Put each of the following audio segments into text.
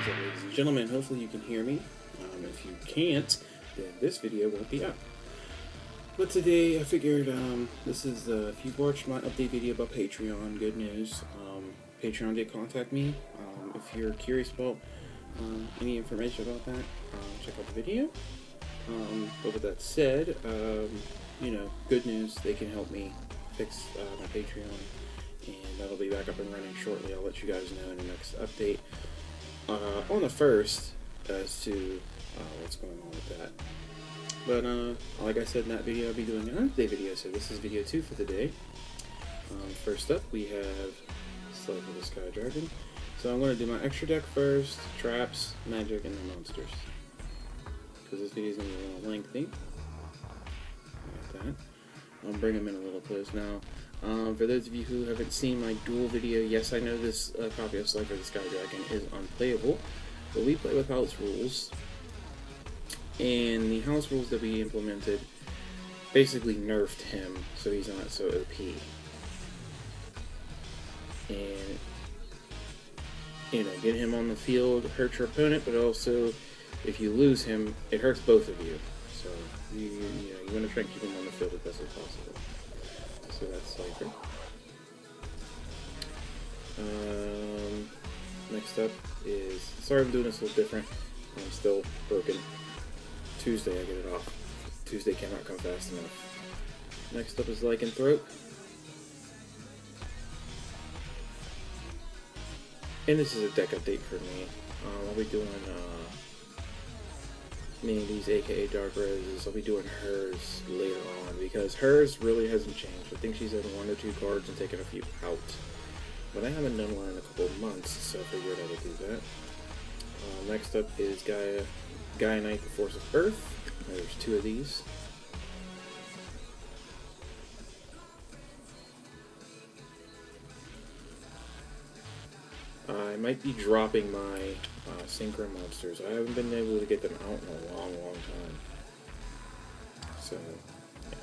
What's up, ladies and gentlemen? Hopefully you can hear me. If you can't, then this video won't be up. But today I figured this is if you've watched my update video about Patreon, good news. Patreon did contact me. If you're curious about any information about that, check out the video. But with that said, you know, good news, they can help me fix my Patreon, and that'll be back up and running shortly. I'll let you guys know in the next update. On the first, as to what's going on with that. But like I said in that video, I'll be doing an update video, so this is video 2 for the day. First up, we have Slave of the Sky Dragon. So I'm going to do my extra deck first, traps, magic, and then monsters. Because this video is going to be a little lengthy. Like that. I'll bring them in a little close now. For those of you who haven't seen my duel video, yes, I know this copy of Slave of the Sky Dragon is unplayable, but we play with house rules. And the house rules that we implemented basically nerfed him so he's not so OP. And, you know, get him on the field hurts your opponent, but also if you lose him, it hurts both of you. So you want to try and keep him on the field as best as possible. So that's Cypher. Next up is, sorry I'm doing this a little different. I'm still broken. Tuesday I get it off. Tuesday cannot come fast enough. Next up is Lycanthrope. And this is a deck update for me. I'll be doing these aka Dark Roses. I'll be doing hers later on because hers really hasn't changed. I think she's had 1 or 2 cards and taken a few out. But I haven't done one in a couple of months, so I figured I would do that. Next up is Gaia Knight, the Force of Earth. There's 2 of these. I might be dropping my Synchro monsters. I haven't been able to get them out in a long time. So, yeah.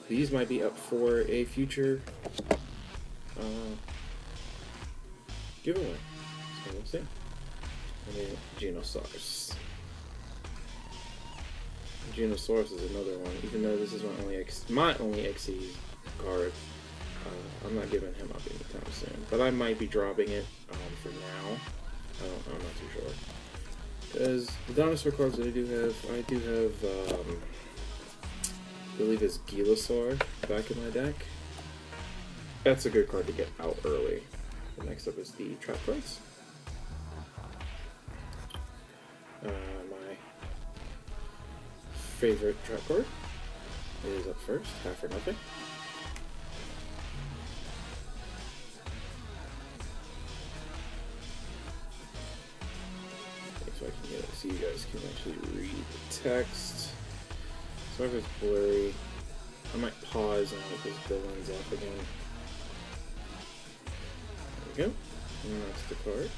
These might be up for a future giveaway. So we'll see. And then Genosaurus. Genosaurus is another one. Even though this is my only XC card, I'm not giving him up anytime soon. But I might be dropping it for now. I'm not too sure. Because the dinosaur cards that I do have, I believe it's Gilosaur back in my deck. That's a good card to get out early. The next up is the trap cards. My favorite trap card is up first, Half or Nothing. So I can get it so you guys can actually read the text. Sorry if it's blurry. I might pause and let this go lens off again. There we go. And that's the card.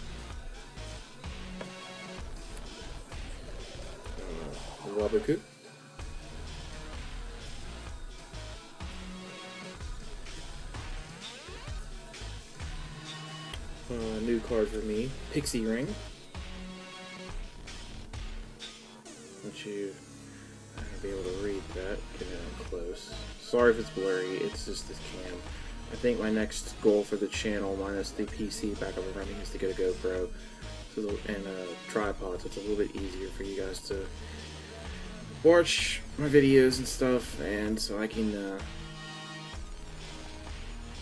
Wabaku. New card for me, Pixie Ring. Let you be able to read that, get it up close. Sorry if it's blurry, it's just this cam. I think my next goal for the channel, minus the PC back up and running, is to get a GoPro and a tripod, so it's a little bit easier for you guys to watch my videos and stuff, and so I can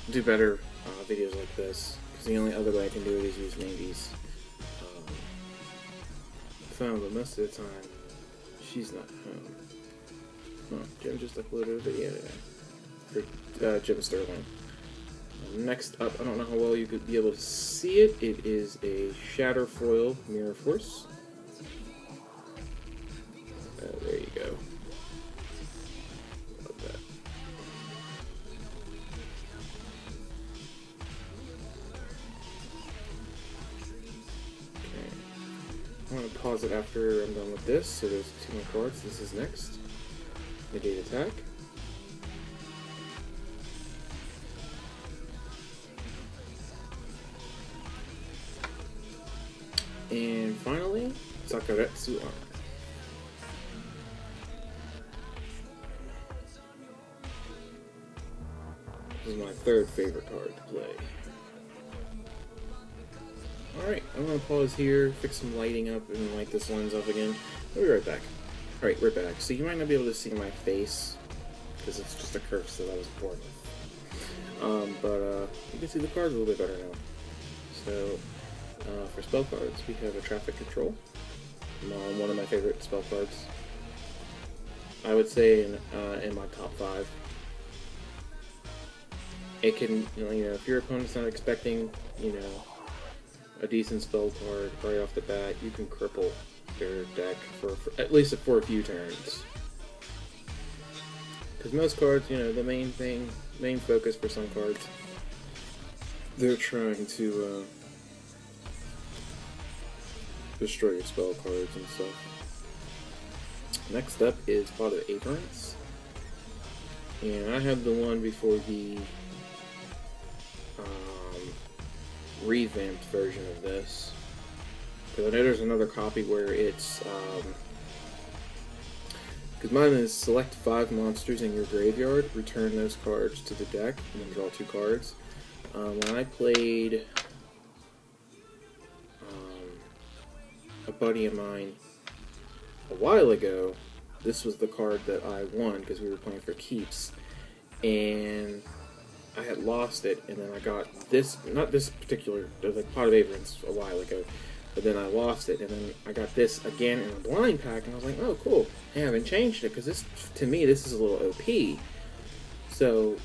do better videos like this. Because the only other way I can do it is use Navy's phone, but most of the time she's not home. Oh, Jim just uploaded a video for Jim Sterling. Next up, I don't know how well you could be able to see it. It is a Shatterfoil Mirror Force. There you go. Love that. Okay. I'm going to pause it after I'm done with this, so there's 2 more cards. This is next. Negate Attack. And finally, Sakaretsu Armor. This is my third favorite card to play. Alright, I'm going to pause here, fix some lighting up, and light this lens up again. I'll be right back. Alright, we're back. So you might not be able to see my face, because it's just a curse that I was born with. But you can see the cards a little bit better now. So, for spell cards, we have a Traffic Control. One of my favorite spell cards. I would say in my top 5. It can, if your opponent's not expecting, a decent spell card right off the bat, you can cripple their deck for at least for a few turns. Because most cards, the main focus for some cards, they're trying to destroy your spell cards and stuff. Next up is Pot of Avarice. And I have the one before the revamped version of this. Because I know there's another copy where it's because mine is select 5 monsters in your graveyard, return those cards to the deck, and then draw 2 cards. When I played a buddy of mine a while ago, this was the card that I won because we were playing for keeps, and I had lost it, and then I got this, not this particular, the Pot of Avarice a while ago, but then I lost it, and then I got this again in a blind pack, and I was like, oh cool, they haven't changed it, because this, to me, this is a little OP. So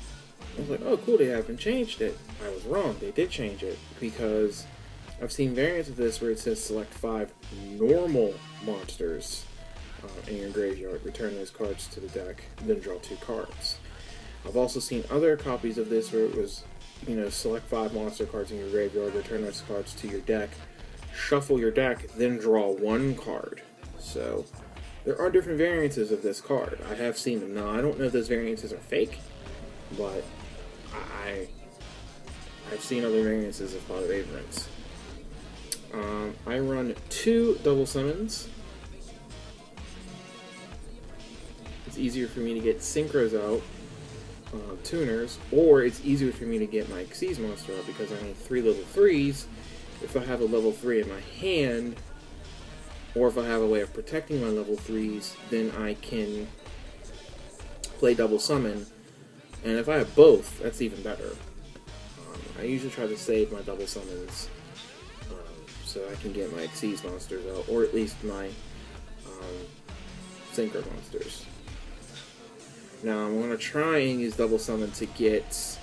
I was like, oh cool, they haven't changed it. I was wrong, they did change it, because I've seen variants of this where it says select 5 normal monsters in your graveyard, return those cards to the deck, then draw 2 cards. I've also seen other copies of this where it was, select 5 monster cards in your graveyard, return those cards to your deck, shuffle your deck, then draw 1 card. So, there are different variances of this card. I have seen them. Now, I don't know if those variances are fake, but I've seen other variances of Pot of Avarice. I run 2 double summons. It's easier for me to get synchros out, tuners, or it's easier for me to get my Xyz monster out because I need 3 level 3s. If I have a level 3 in my hand, or if I have a way of protecting my level 3s, then I can play double summon, and if I have both, that's even better. I usually try to save my double summons so I can get my Xyz monsters out, or at least my synchro monsters. Now I'm going to try and use double summon to get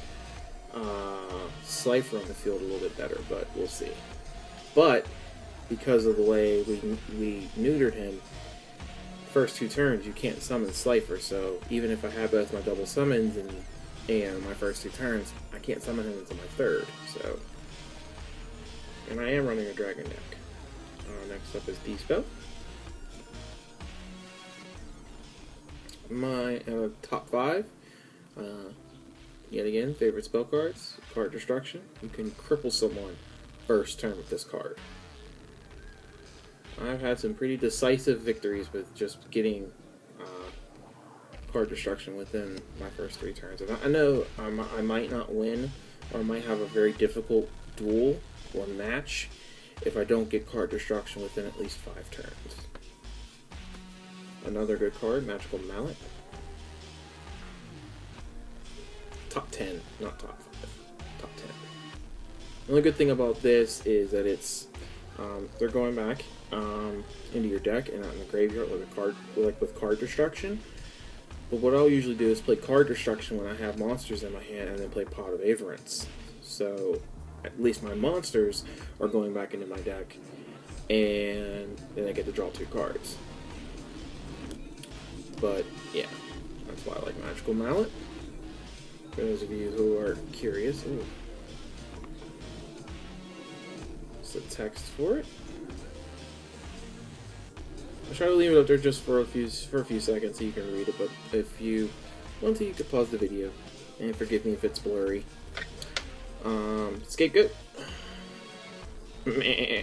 Slifer on the field a little bit better, but we'll see. But because of the way we neutered him, first 2 turns you can't summon Slifer, so even if I have both my double summons and my first 2 turns, I can't summon him until my 3rd. So, and I am running a dragon deck. Next up is Dispel. My top 5, yet again, favorite spell cards, card destruction. You can cripple someone first turn with this card. I've had some pretty decisive victories with just getting card destruction within my first 3 turns. And I know I might not win, or I might have a very difficult duel or match if I don't get card destruction within at least 5 turns. Another good card, Magical Mallet. Top 10, not top 5. Top 10. The only good thing about this is that it's they're going back into your deck and not in the graveyard with card destruction. But what I'll usually do is play card destruction when I have monsters in my hand, and then play Pot of Avarice. So at least my monsters are going back into my deck, and then I get to draw 2 cards. But yeah, that's why I like Magical Mallet. For those of you who are curious, it's the text for it. I'll try to leave it up there just for a few seconds so you can read it. But if you want to, you can pause the video, and forgive me if it's blurry. Scapegoat. Meh.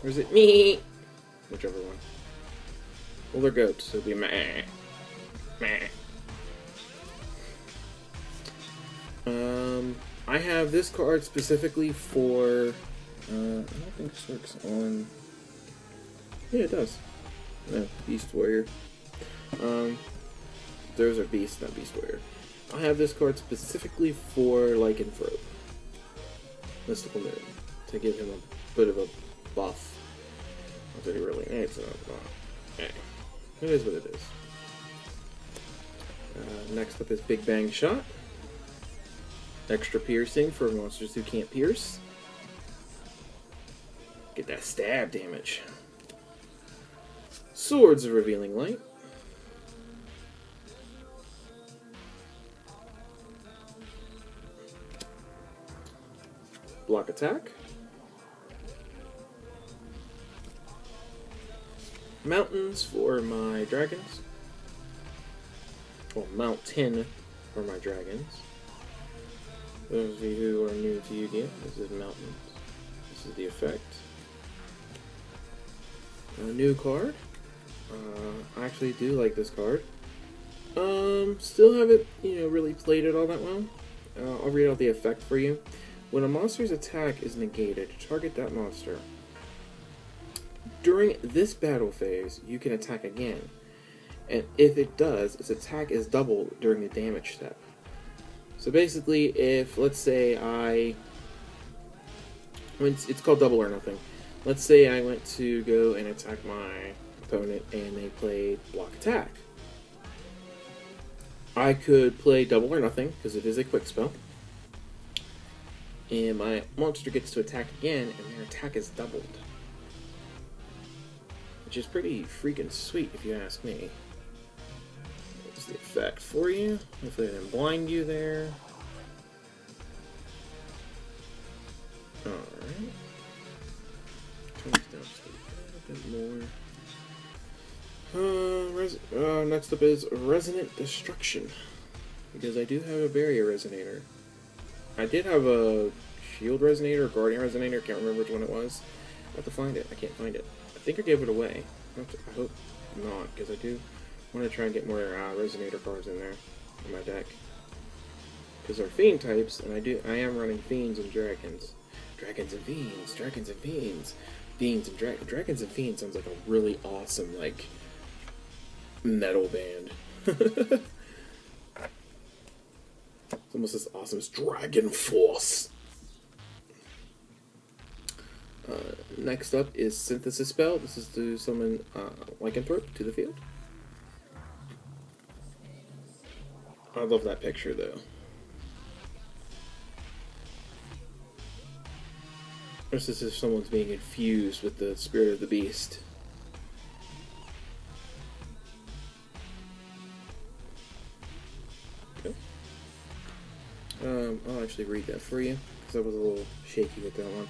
Or is it me? Whichever one. Well, they're goats, so it'll be meh. Meh. I have this card specifically for, I don't think this works on, yeah, it does. No, Beast Warrior. Those are Beast, not Beast Warrior. I have this card specifically for Lycanthrope. Mystical Moon. To give him a bit of a buff. Not that he really needs it, but it is what it is. Next up is Big Bang Shot. Extra piercing for monsters who can't pierce. Get that stab damage. Swords of Revealing Light. Block attack. Mountains for my dragons. Well, mountain for my dragons. Those of you who are new to Yu-Gi-Oh, this is mountains. This is the effect. A new card. I actually do like this card. Still haven't, really played it all that well. I'll read out the effect for you. When a monster's attack is negated, target that monster. During this battle phase, you can attack again. And if it does, its attack is doubled during the damage step. So basically, if, let's say it's called Double or Nothing. Let's say I went to go and attack my opponent and they played Block Attack. I could play Double or Nothing, because it is a quick spell. And my monster gets to attack again, and their attack is doubled. Which is pretty freaking sweet, if you ask me. That's the effect for you. Hopefully I didn't blind you there. Alright. Turn this down just a little bit more. Next up is Resonant Destruction. Because I do have a Barrier Resonator. I did have a Shield Resonator or Guardian Resonator. Can't remember which one it was. I have to find it. I can't find it. I think I gave it away. I hope not, because I do want to try and get more Resonator cards in there in my deck. Because they're Fiend types, and I am running Fiends and Dragons. Dragons and Fiends. Dragons and Fiends. Fiends and Dragons and Fiends sounds like a really awesome, like, metal band. It's almost as awesome as Dragon Force. Next up is Synthesis Spell. This is to summon Lycanthrope to the field. I love that picture, though. This is if someone's being infused with the spirit of the beast. Okay. I'll actually read that for you, because I was a little shaky with that one.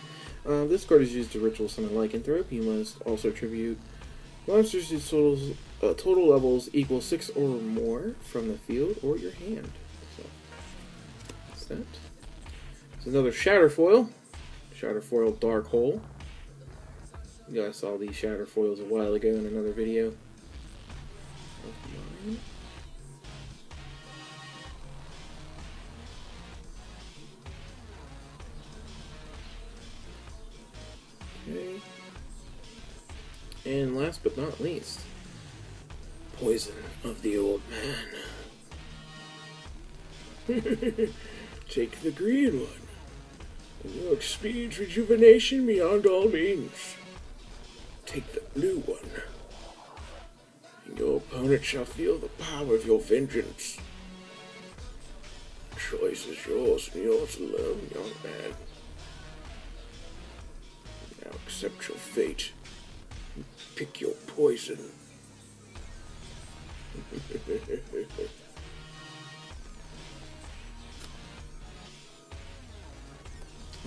This card is used to ritual summon Lycanthrope. You must also tribute monsters whose total levels equal 6 or more from the field or your hand. So, that's that. There's another Shatterfoil. Shatterfoil Dark Hole. You guys saw these Shatterfoils a while ago in another video of mine. Okay. And last but not least, Poison of the Old Man. Take the green one, and you'll experience rejuvenation beyond all means. Take the blue one, and your opponent shall feel the power of your vengeance. The choice is yours, and yours alone, young man. Now accept your fate and pick your poison.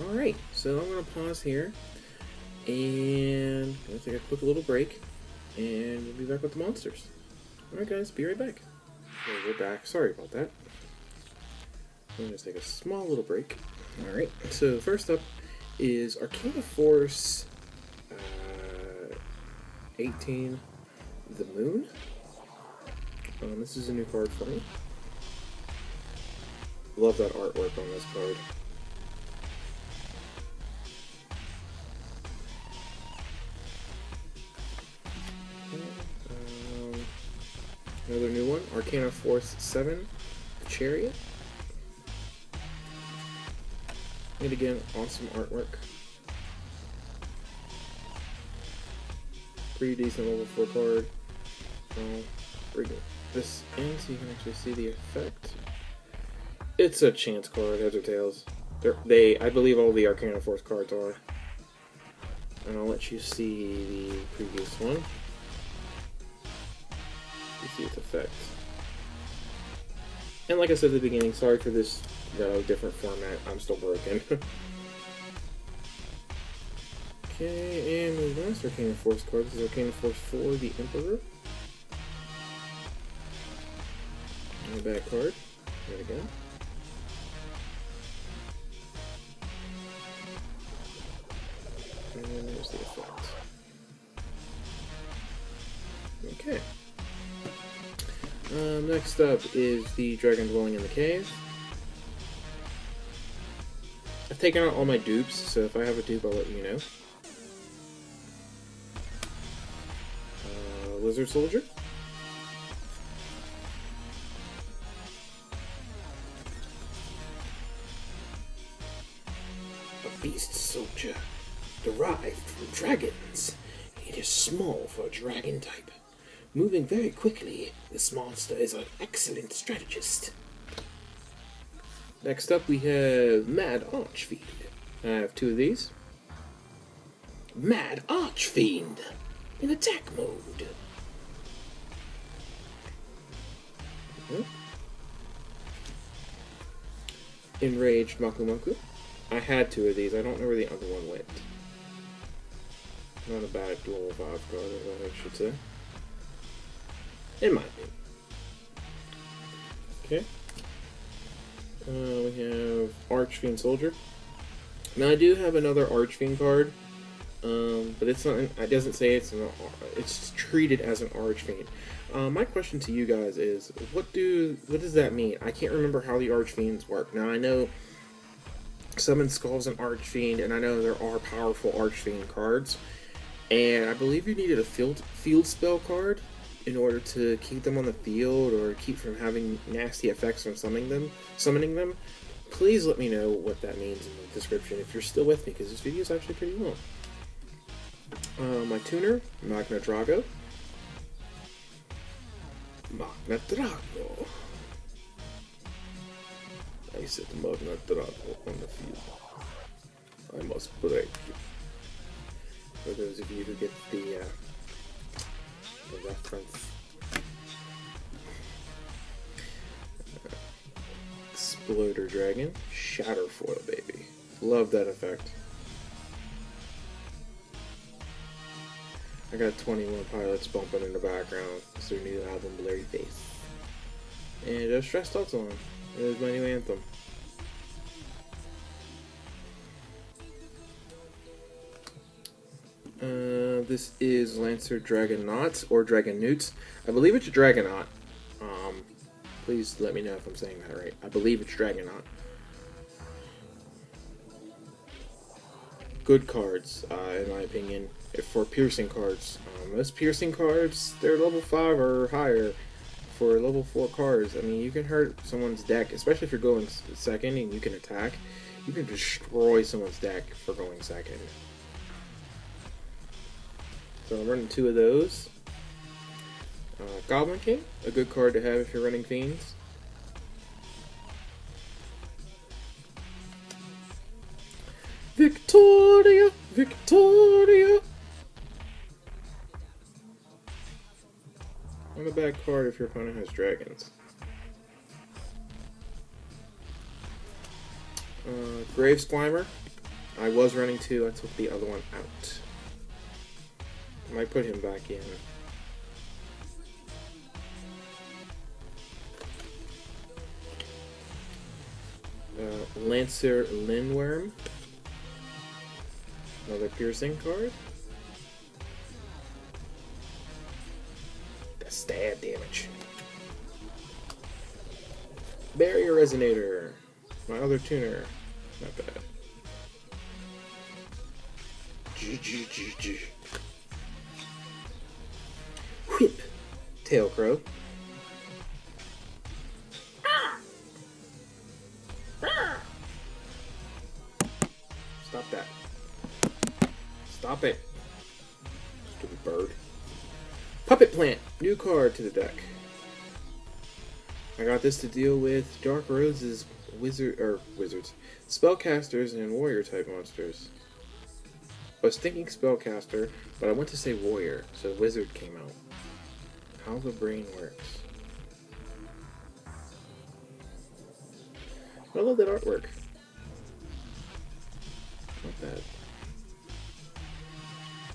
Alright, so I'm going to pause here and I'm going to take a quick little break and we'll be back with the monsters. Alright guys, be right back. Okay, we're back. Sorry about that. I'm going to take a small little break. Alright, so first up is Arcana Force 18, the Moon. This is a new card for me. Love that artwork on this card. Another new one, Arcana Force 7, the Chariot. And again, awesome artwork. Pretty decent level 4 card. I'll bring this in so you can actually see the effect. It's a chance card, heads or tails. I believe all the Arcana Force cards are. And I'll let you see the previous one. You see its effect. And like I said at the beginning, sorry for this different format. I'm still broken. Okay, and the last Arcana Force card is Arcana Force 4, the Emperor. And a back card. There we go. And there's the effect. Okay. Next up is the Dragon Dwelling in the Cave. I've taken out all my dupes, so if I have a dupe, I'll let you know. Lizard Soldier. A Beast Soldier, derived from dragons. It is small for a dragon type. Moving very quickly, this monster is an excellent strategist. Next up we have Mad Archfiend. I have two of these. Mad Archfiend in attack mode. Enraged Maku Maku. I had two of these. I don't know where the other one went. Not a bad dual 5 card, I should say. It might be. Okay. We have Archfiend Soldier. Now I do have another Archfiend card, but it's not. It doesn't say it's treated as an Archfiend. My question to you guys is, what does that mean? I can't remember how the Archfiends work. Now I know Summon Skull's an Archfiend, and I know there are powerful Archfiend cards, and I believe you needed a field spell card in order to keep them on the field or keep from having nasty effects from summoning them. Please let me know what that means in the description if you're still with me, because this video is actually pretty long. My tuner, Magna Drago. Magna Drago. I said Magna Drago on the field. I must break you. For those of you who get the reference. Exploder Dragon. Shatterfoil, baby. Love that effect. I got 21 Pilots bumping in the background. It's their new album, Blurry Face. And Stress Thoughts on. It is my new anthem. This is Lancer Dragonaut, or Dragonoots. I believe it's a Dragonaut. Please let me know if I'm saying that right. I believe it's Dragonaut. Good cards, in my opinion, for piercing cards. Most piercing cards, they're level 5 or higher. For level 4 cards, I mean, you can hurt someone's deck, especially if you're going second and you can attack. You can destroy someone's deck for going second. So I'm running 2 of those. Goblin King, a good card to have if you're running Fiends. Victoria! Victoria! On the back card if your opponent has dragons. Graves Climber. I was running 2, I took the other one out. I might put him back in. Lancer Lindworm. Another piercing card. The stab damage. Barrier Resonator. My other tuner. Not bad. Whip. Tail Crow. Stop that. Stop it. Stupid bird. Puppet Plant. New card to the deck. I got this to deal with Dark Rose's wizards, spellcasters, and warrior type monsters. I was thinking spellcaster, but I went to say warrior, so wizard came out. How the brain works. I love that artwork. Not bad.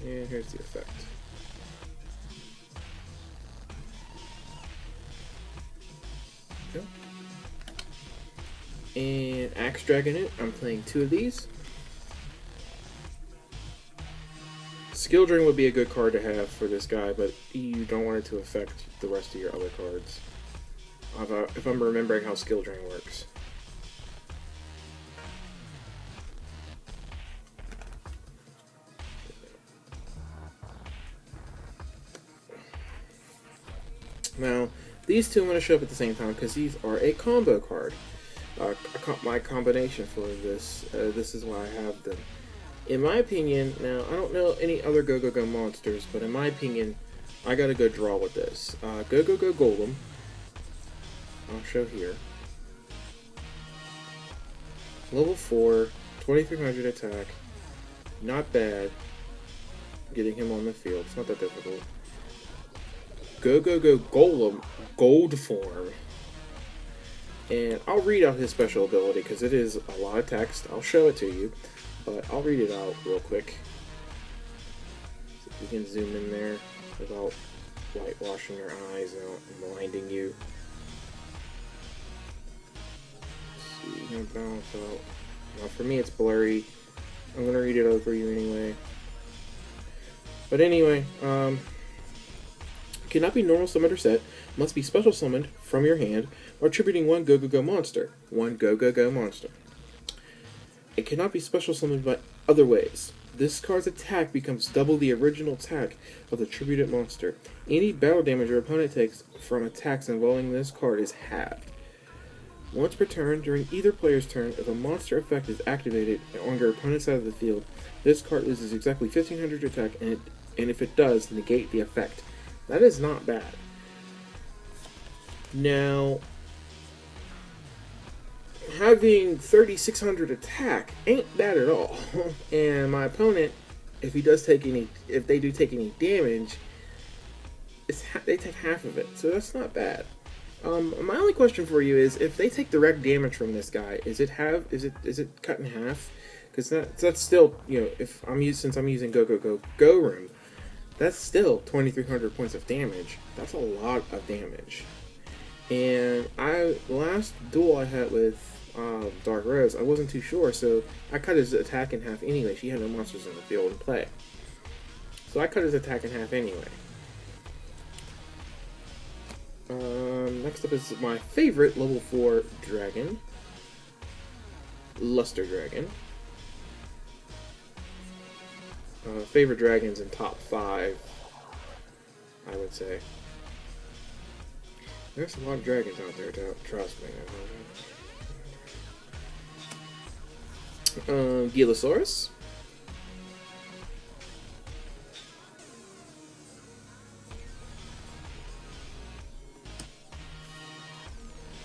And here's the effect. Go. And Axe Dragon it. I'm playing 2 of these. Skill Drain would be a good card to have for this guy, but you don't want it to affect the rest of your other cards. If I'm remembering how Skill Drain works. Now, these two I'm going to show up at the same time because these are a combo card. My combination for this. This is why I have them. In my opinion, now, I don't know any other Go monsters, but in my opinion, I gotta go draw with this. Go Golem. I'll show here. Level 4, 2300 attack. Not bad. Getting him on the field. It's not that difficult. Go Golem. Gold form. And I'll read out his special ability because it is a lot of text. I'll show it to you. But I'll read it out real quick. So you can zoom in there without whitewashing your eyes out and blinding you. Let's see, I'm gonna balance out. Now for me it's blurry. I'm gonna read it out for you anyway. But anyway, cannot be normal summoned or set. Must be special summoned from your hand or attributing one Go monster. One Go monster. It cannot be special summoned by other ways. This card's attack becomes double the original attack of the attributed monster. Any battle damage your opponent takes from attacks involving this card is halved. Once per turn, during either player's turn, if a monster effect is activated on your opponent's side of the field, this card loses exactly 1500 attack, and if it does, negate the effect. That is not bad. Now, having 3600 attack ain't bad at all. And my opponent, if they do take any damage, they take half of it, so that's not bad. My only question for you is, if they take direct damage from this guy, is it cut in half? Because that's still, you know, since I'm using Go room, that's still 2300 points of damage. That's a lot of damage. And last duel I had with Dark Rose, I wasn't too sure, so I cut his attack in half anyway. She had no monsters in the field in play, so I cut his attack in half anyway. Next up is my favorite level 4 dragon, Luster Dragon. Favorite dragons in top 5, I would say. There's a lot of dragons out there, trust me. Gilosaurus.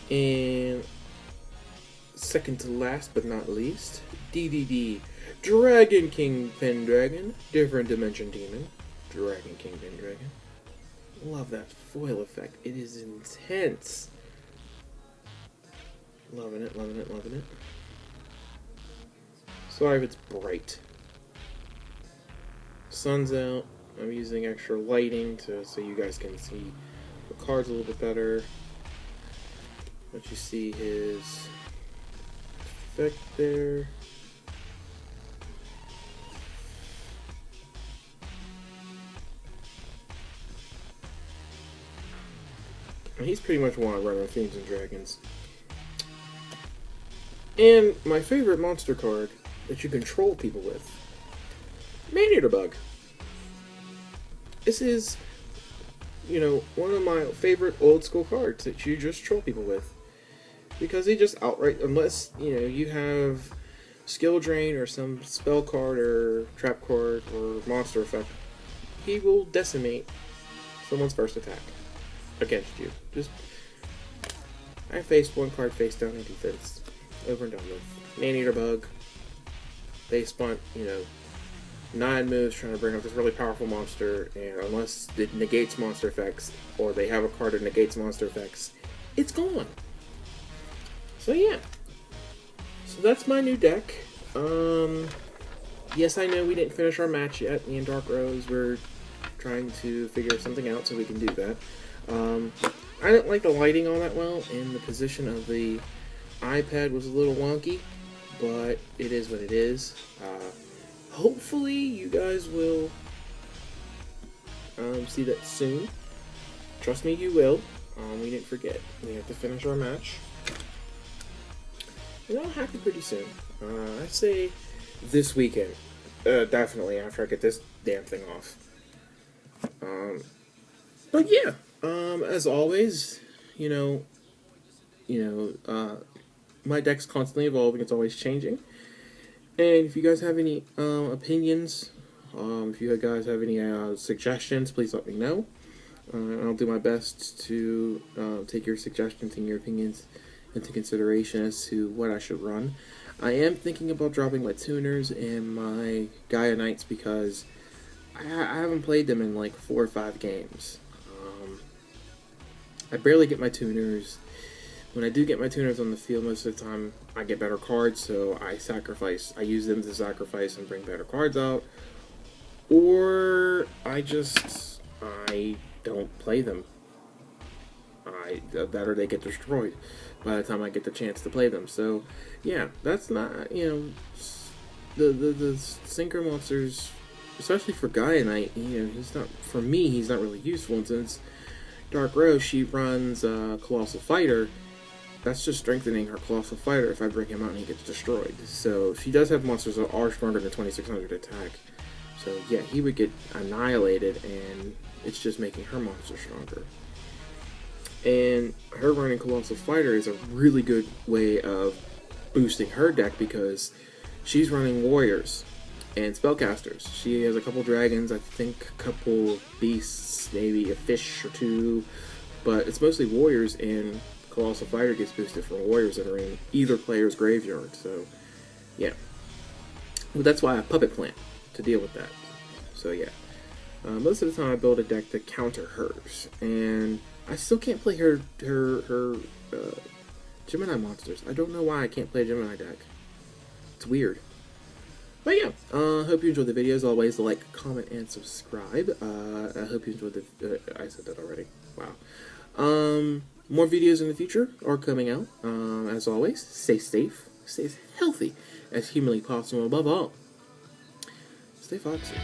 And second to last but not least, DDD, Dragon King Pendragon, Different Dimension Demon, Dragon King Pendragon. Love that foil effect. It is intense. Loving it, loving it, loving it. Sorry if it's bright. Sun's out. I'm using extra lighting so you guys can see the cards a little bit better. Let you see his effect there. he's pretty much one I run on Themes and Dragons. And my favorite monster card that you control people with, Man-Eater Bug. This is, you know, one of my favorite old school cards that you just troll people with. Because he just outright, unless, you know, you have skill drain or some spell card or trap card or monster effect, he will decimate someone's first attack against you. Just, I faced one card face down in defense. Over and done with. Man-Eater Bug. They spent, you know, 9 moves trying to bring up this really powerful monster, and unless it negates monster effects, or they have a card that negates monster effects, it's gone. So yeah. So that's my new deck. Yes, I know we didn't finish our match yet. Me and Dark Rose, we're trying to figure something out so we can do that. I didn't like the lighting all that well, and the position of the iPad was a little wonky, but it is what it is. Hopefully you guys will see that soon. Trust me, you will. We didn't forget. We have to finish our match. And that'll happen pretty soon. I'd say this weekend. Definitely after I get this damn thing off. But yeah, as always, my deck's constantly evolving. It's always changing. And if you guys have any opinions, if you guys have any suggestions, please let me know. I'll do my best to take your suggestions and your opinions into consideration as to what I should run. I am thinking about dropping my tuners and my Gaia Knights because I haven't played them in like 4 or 5 games. I barely get my tuners. When I do get my tuners on the field, most of the time I get better cards, so I use them to sacrifice and bring better cards out. Or I don't play them. That or they get destroyed by the time I get the chance to play them. So yeah, that's not, the synchro monsters, especially for Gaia Knight, he's not really useful. And since Dark Rose, she runs Colossal Fighter, that's just strengthening her Colossal Fighter if I bring him out and he gets destroyed. So she does have monsters that are stronger than 2600 attack. So yeah, he would get annihilated, and it's just making her monster stronger. And her running Colossal Fighter is a really good way of boosting her deck because she's running warriors and spellcasters. She has a couple dragons, I think a couple beasts, maybe a fish or 2, but it's mostly warriors, and Colossal Fighter gets boosted from warriors that are in either player's graveyard. So yeah, well, that's why I puppet plant to deal with that. So yeah, most of the time I build a deck to counter hers, and I still can't play her Gemini monsters. I don't know why I can't play a Gemini deck. It's weird. But yeah, hope you enjoyed the video. As always, like, comment, and subscribe. I hope you enjoyed the... I said that already. Wow. More videos in the future are coming out. As always, stay safe, stay as healthy as humanly possible. Above all, stay foxy.